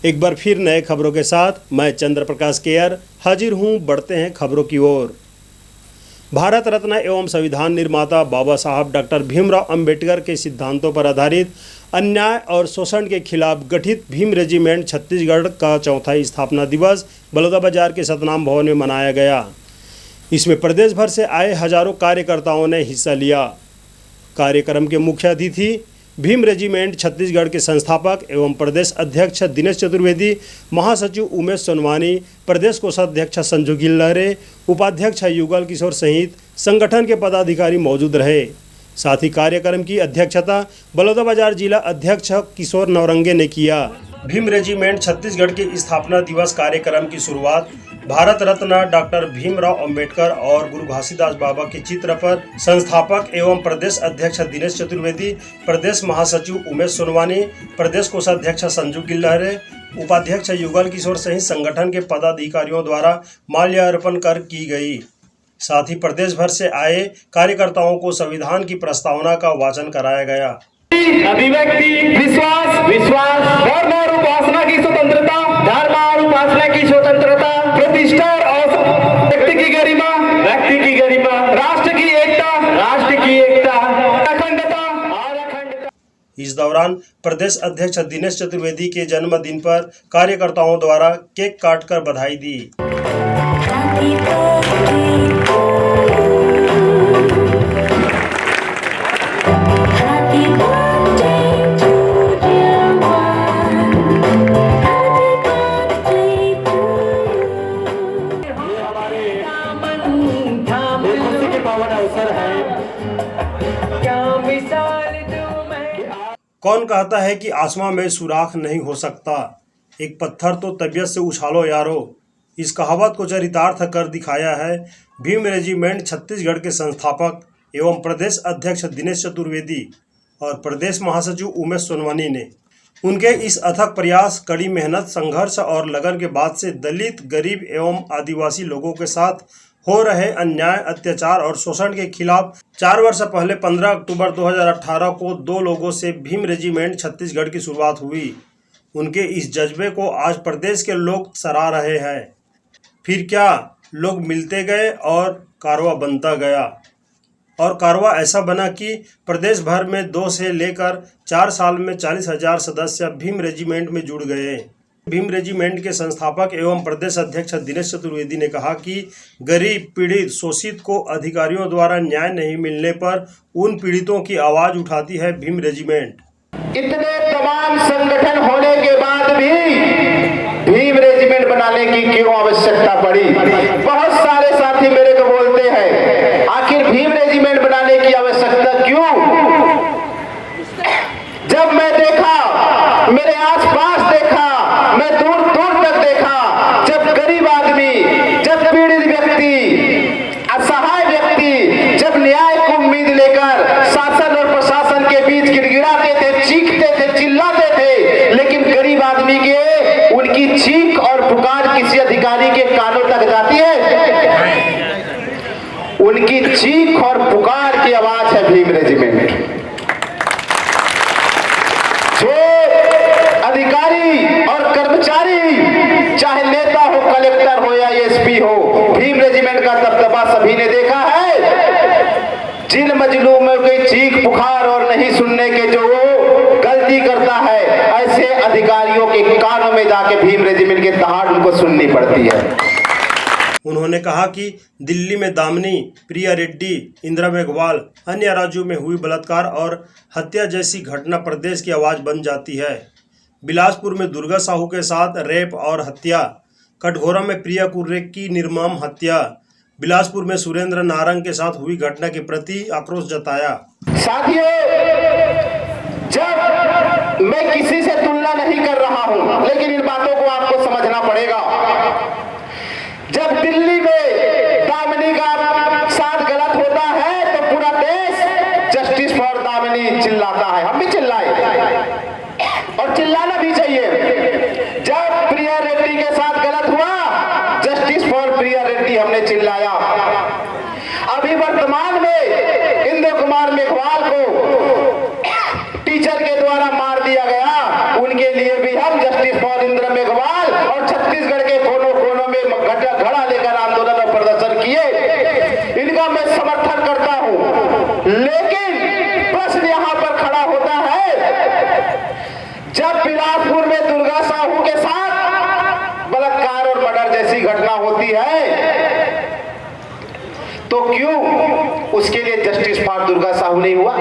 एक बार फिर नए खबरों के साथ मैं चंद्र प्रकाश केयर हाजिर हूं। बढ़ते हैं खबरों की ओर। भारत रत्न एवं संविधान निर्माता बाबा साहब डॉक्टर भीमराव अंबेडकर के सिद्धांतों पर आधारित अन्याय और शोषण के खिलाफ गठित भीम रेजिमेंट छत्तीसगढ़ का चौथा स्थापना दिवस बलौदाबाजार के सतनाम भवन में मनाया गया। इसमें प्रदेश भर से आए हजारों कार्यकर्ताओं ने हिस्सा लिया। कार्यक्रम के मुख्य अतिथि भीम रेजिमेंट छत्तीसगढ़ के संस्थापक एवं प्रदेश अध्यक्ष दिनेश चतुर्वेदी, महासचिव उमेश सोनवानी, प्रदेश कोषाध्यक्ष संजू गिल्लरे, उपाध्यक्ष युगल किशोर सहित संगठन के पदाधिकारी मौजूद रहे। साथ ही कार्यक्रम की अध्यक्षता बलौदाबाजार जिला अध्यक्ष किशोर नवरंगे ने किया। भीम रेजिमेंट छत्तीसगढ़ के स्थापना दिवस कार्यक्रम की शुरुआत भारत रत्न डॉक्टर भीमराव अंबेडकर और गुरु घासीदास बाबा के चित्र पर संस्थापक एवं प्रदेश अध्यक्ष दिनेश चतुर्वेदी, प्रदेश महासचिव उमेश सोनवानी, प्रदेश कोषाध्यक्ष संजू गिल्लरे, उपाध्यक्ष युगल किशोर सहित संगठन के पदाधिकारियों द्वारा माल्यार्पण कर की गई। साथ ही प्रदेश भर से आए कार्यकर्ताओं को संविधान की प्रस्तावना का वाचन कराया गया। अभिव्यक्ति, विश्वास, धर्म और उपासना की स्वतंत्रता, प्रतिष्ठा और व्यक्ति की गरिमा, राष्ट्र की एकता, अखंडता। इस दौरान प्रदेश अध्यक्ष दिनेश चतुर्वेदी के जन्मदिन पर कार्यकर्ताओं द्वारा केक काटकर बधाई दी। कौन कहता है कि आसमां में सुराख नहीं हो सकता, एक पत्थर तो तबीयत से उछालो यारो। इस कहावत को चरितार्थ कर दिखाया है भीम रेजिमेंट छत्तीसगढ़ के संस्थापक एवं प्रदेश अध्यक्ष दिनेश चतुर्वेदी और प्रदेश महासचिव उमेश सोनवानी ने। उनके इस अथक प्रयास, कड़ी मेहनत, संघर्ष और लगन के बाद से दलित, गरीब एवं आदिवासी लोगों के साथ हो रहे अन्याय, अत्याचार और शोषण के खिलाफ 4 वर्ष पहले 15 अक्टूबर 2018 को 2 लोगों से भीम रेजिमेंट छत्तीसगढ़ की शुरुआत हुई। उनके इस जज्बे को आज प्रदेश के लोग सराह रहे हैं। फिर क्या, लोग मिलते गए और कारवा बनता गया और कारवा ऐसा बना कि प्रदेश भर में 2 से लेकर 4 साल में 40,000 सदस्य भीम रेजिमेंट में जुड़ गए। भीम रेजिमेंट के संस्थापक एवं प्रदेश अध्यक्ष दिनेश चतुर्वेदी ने कहा कि गरीब, पीड़ित, शोषित को अधिकारियों द्वारा न्याय नहीं मिलने पर उन पीड़ितों की आवाज उठाती है भीम रेजिमेंट। इतने तमाम संगठन होने के बाद भी भीम रेजिमेंट बनाने की क्यों आवश्यकता पड़ी? बहुत सारे साथी मेरे को बोलते हैं, आखिर भीम रेजिमेंट बनाने की आवश्यकता क्यों? जब मैं देखा, मेरे आसपास देखा, मैं दूर दूर तक देखा, जब गरीब आदमी, जब पीड़ित व्यक्ति, असहाय व्यक्ति जब न्याय को उम्मीद लेकर शासन और प्रशासन के बीच गिड़गिड़ाते थे, चीखते थे, चिल्लाते थे, लेकिन गरीब आदमी के उनकी चीख और पुकार किसी अधिकारी के कानों तक जाती है? उनकी चीख और पुकार की आवाज है भीम रेजिमेंट। जो अधिकारी और कर्मचारी, चाहे नेता हो, कलेक्टर हो या एसपी हो, भीम रेजिमेंट का दबदबा सभी ने देखा है। जिन मजलूमों की चीख पुकार और नहीं सुनने के जो गलती करता है, ऐसे अधिकारियों के कानों में जाके भीम रेजिमेंट के दहाड़ उनको सुननी पड़ती है। उन्होंने कहा कि दिल्ली में दामिनी, प्रिया रेड्डी, इंदिरा मेघवाल, अन्य राज्यों में हुई बलात्कार और हत्या जैसी घटना प्रदेश की आवाज बन जाती है। बिलासपुर में दुर्गा साहू के साथ रेप और हत्या, कटघोरा में प्रिया कुर्रे की निर्मम हत्या, बिलासपुर में सुरेंद्र नारंग के साथ हुई घटना के प्रति आक्रोश जताया। साथियों, जब मैं किसी से तुलना नहीं कर रहा हूं, लेकिन इन बातों को आपको समझना पड़ेगा। जब दिल्ली में दामिनी का साथ गलत होता है तो पूरा देश जस्टिस फॉर दामिनी चिल्लाता है। हम भी चिल्लाए और चिल्लाना भी चाहिए। जब प्रिया रेड्डी के साथ गलत हुआ, जस्टिस फॉर प्रिया रेड्डी हमने चिल्लाया। अभी वर्तमान में इंद्र कुमार मेघवाल को टीचर के द्वारा मार दिया गया, उनके लिए भी हम जस्टिस फॉर इंद्र लिए जस्टिस फॉर दुर्गा साहू नहीं हुआ?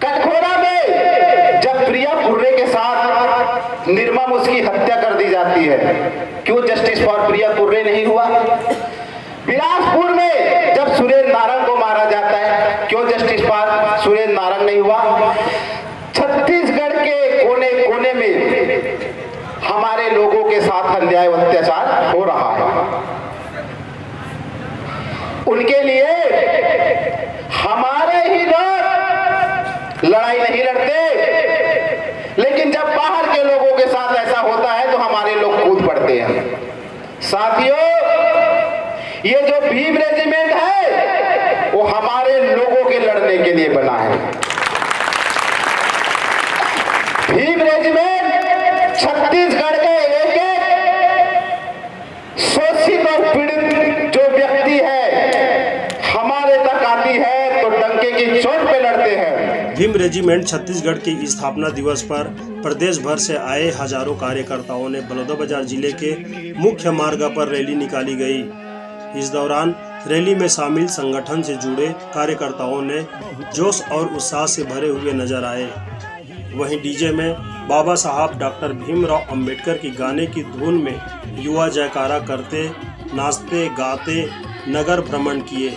कटघोरा में जब प्रिया पुर्रे के साथ निर्मम उसकी हत्या कर दी जाती है, क्यों जस्टिस फॉर प्रिया पुर्रे नहीं हुआ? बिलासपुर में जब सुरेंद्र नारंग को मारा जाता है, क्यों जस्टिस फॉर सुरेंद्र नारंग नहीं हुआ? छत्तीसगढ़ के कोने कोने में हमारे लोगों के साथ अन्याय और अत्याचार हो रहा है। उनके लिए हमारे ही लोग लड़ाई नहीं लड़ते, लेकिन जब बाहर के लोगों के साथ ऐसा होता है तो हमारे लोग कूद पड़ते हैं। साथियों, ये जो भीम रेजिमेंट है वो हमारे लोगों के लड़ने के लिए बना है। भीम रेजिमेंट छत्तीसगढ़ के एक शोषित और पीड़ित जो व्यक्ति है हमारे तक आती है तो डंके की चोट पे लड़ते हैं। भीम रेजिमेंट छत्तीसगढ़ के स्थापना दिवस पर प्रदेश भर से आए हजारों कार्यकर्ताओं ने बलौदाबाजार जिले के मुख्य मार्ग पर रैली निकाली गई। इस दौरान रैली में शामिल संगठन से जुड़े कार्यकर्ताओं ने जोश और उत्साह से भरे हुए नजर आए। वहीं डीजे में बाबा साहब डॉक्टर भीमराव अंबेडकर की गाने की धुन में युवा जयकारा करते, नाचते गाते नगर भ्रमण किए।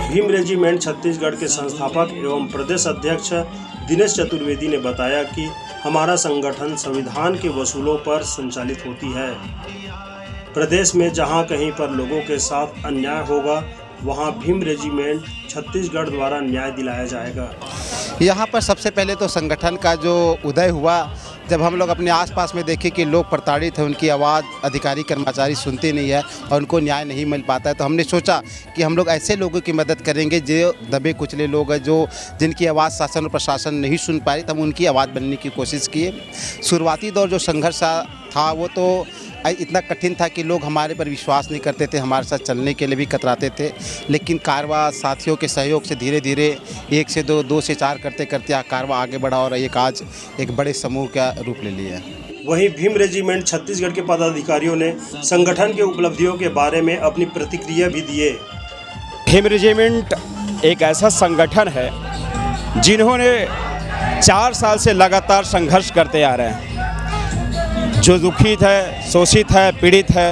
भीम रेजिमेंट छत्तीसगढ़ के संस्थापक एवं प्रदेश अध्यक्ष दिनेश चतुर्वेदी ने बताया कि हमारा संगठन संविधान के वसूलों पर संचालित होती है। प्रदेश में जहां कहीं पर लोगों के साथ अन्याय होगा वहां भीम रेजिमेंट छत्तीसगढ़ द्वारा न्याय दिलाया जाएगा। यहाँ पर सबसे पहले तो संगठन का जो उदय हुआ, जब हम लोग अपने आसपास में देखे कि लोग प्रताड़ित हैं, उनकी आवाज़ अधिकारी कर्मचारी सुनते नहीं है और उनको न्याय नहीं मिल पाता है, तो हमने सोचा कि हम लोग ऐसे लोगों की मदद करेंगे जो दबे कुचले लोग हैं, जो जिनकी आवाज़ शासन और प्रशासन नहीं सुन पा रही, तो हम उनकी आवाज़ बनने की कोशिश किए। शुरुआती दौर जो संघर्ष था वो तो इतना कठिन था कि लोग हमारे पर विश्वास नहीं करते थे, हमारे साथ चलने के लिए भी कतराते थे, लेकिन कारवा साथियों के सहयोग से धीरे धीरे 1 से 2, 2 से 4 करते करते कारवा आगे बढ़ा और आज एक बड़े समूह का रूप ले लिया। वहीं भीम रेजिमेंट छत्तीसगढ़ के पदाधिकारियों ने संगठन के उपलब्धियों के बारे में अपनी प्रतिक्रिया भी दिए। भीम रेजिमेंट एक ऐसा संगठन है जिन्होंने 4 साल से लगातार संघर्ष करते आ रहे हैं। जो दुखित है, शोषित है, पीड़ित है,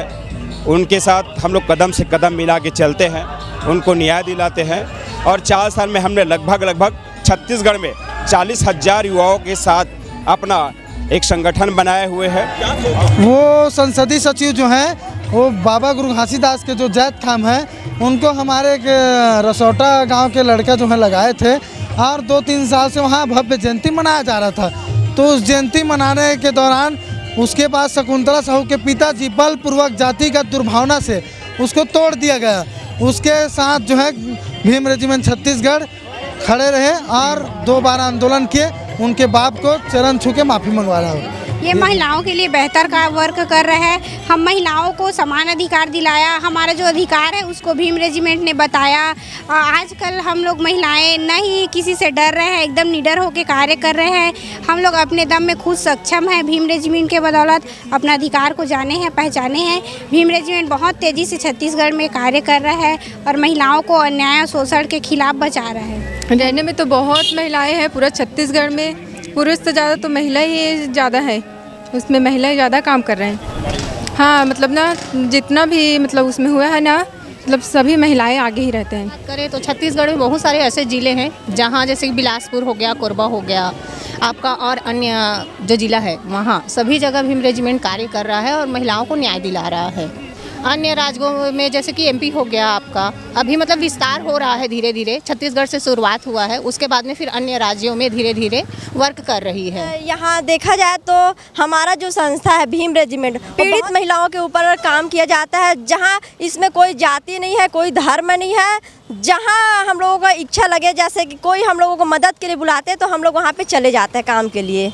उनके साथ हम लोग कदम से कदम मिला के चलते हैं, उनको न्याय दिलाते हैं। और 4 साल में हमने लगभग छत्तीसगढ़ में 40,000 युवाओं के साथ अपना एक संगठन बनाए हुए हैं। वो संसदीय सचिव जो हैं वो बाबा गुरु घासीदास के जो जैत खाम हैं, उनको हमारे एक रसौटा गांव के लड़का जो है लगाए थे और 2-3 साल से वहाँ भव्य जयंती मनाया जा रहा था। तो उस जयंती मनाने के दौरान उसके बाद शकुंतला साहू के पिताजी बलपूर्वक जातिगत दुर्भावना से उसको तोड़ दिया गया। उसके साथ जो है भीम रेजिमेंट छत्तीसगढ़ खड़े रहे और 2 बार आंदोलन किए, उनके बाप को चरण छू के माफ़ी मंगवा रहा हूँ। ये महिलाओं के लिए बेहतर का वर्क कर रहे हैं। हम महिलाओं को समान अधिकार दिलाया, हमारा जो अधिकार है उसको भीम रेजिमेंट ने बताया। आजकल हम लोग महिलाएं नहीं किसी से डर रहे हैं, एकदम निडर होकर कार्य कर रहे हैं। हम लोग अपने दम में खुद सक्षम हैं। भीम रेजिमेंट के बदौलत अपना अधिकार को जाने हैं, पहचाने हैं। भीम रेजिमेंट बहुत तेज़ी से छत्तीसगढ़ में कार्य कर रहा है और महिलाओं को अन्याय और शोषण के खिलाफ बचा रहा है। रहने में तो बहुत महिलाएं हैं पूरा छत्तीसगढ़ में, पुरुष से ज़्यादा तो महिला ही ज़्यादा है, उसमें महिलाएं ज़्यादा काम कर रहे हैं। हाँ, मतलब ना जितना भी मतलब उसमें हुआ है ना, मतलब सभी महिलाएं आगे ही रहते हैं। बात करें तो छत्तीसगढ़ में बहुत सारे ऐसे ज़िले हैं जहाँ जैसे कि बिलासपुर हो गया, कोरबा हो गया आपका, और अन्य जो ज़िला है वहाँ सभी जगह भीम रेजिमेंट कार्य कर रहा है और महिलाओं को न्याय दिला रहा है। अन्य राज्यों में जैसे कि एमपी हो गया आपका, अभी मतलब विस्तार हो रहा है धीरे धीरे। छत्तीसगढ़ से शुरुआत हुआ है, उसके बाद में फिर अन्य राज्यों में धीरे धीरे वर्क कर रही है। यहाँ देखा जाए तो हमारा जो संस्था है भीम रेजिमेंट, पीड़ित महिलाओं के ऊपर काम किया जाता है, जहाँ इसमें कोई जाति नहीं है, कोई धर्म नहीं है। जहाँ हम लोगों का इच्छा लगे, जैसे कि कोई हम लोगों को मदद के लिए बुलाते हैं तो हम लोग वहाँ पे चले जाते हैं काम के लिए।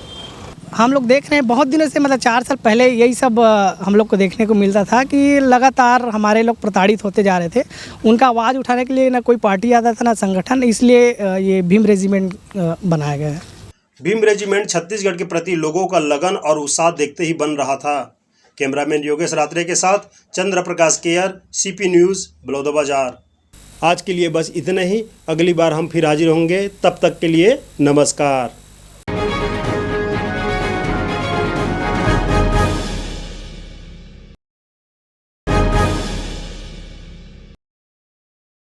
हम लोग देख रहे हैं बहुत दिनों से, मतलब 4 साल पहले यही सब हम लोग को देखने को मिलता था कि लगातार हमारे लोग प्रताड़ित होते जा रहे थे। उनका आवाज़ उठाने के लिए ना कोई पार्टी आता था ना संगठन, इसलिए ये भीम रेजिमेंट बनाया गया है। भीम रेजिमेंट छत्तीसगढ़ के प्रति लोगों का लगन और उत्साह देखते ही बन रहा था। कैमरामैन योगेश रात्रे के साथ चंद्र प्रकाश केयर, CP न्यूज़, बलौदाबाजार। आज के लिए बस इतना ही। अगली बार हम फिर हाजिर होंगे, तब तक के लिए नमस्कार।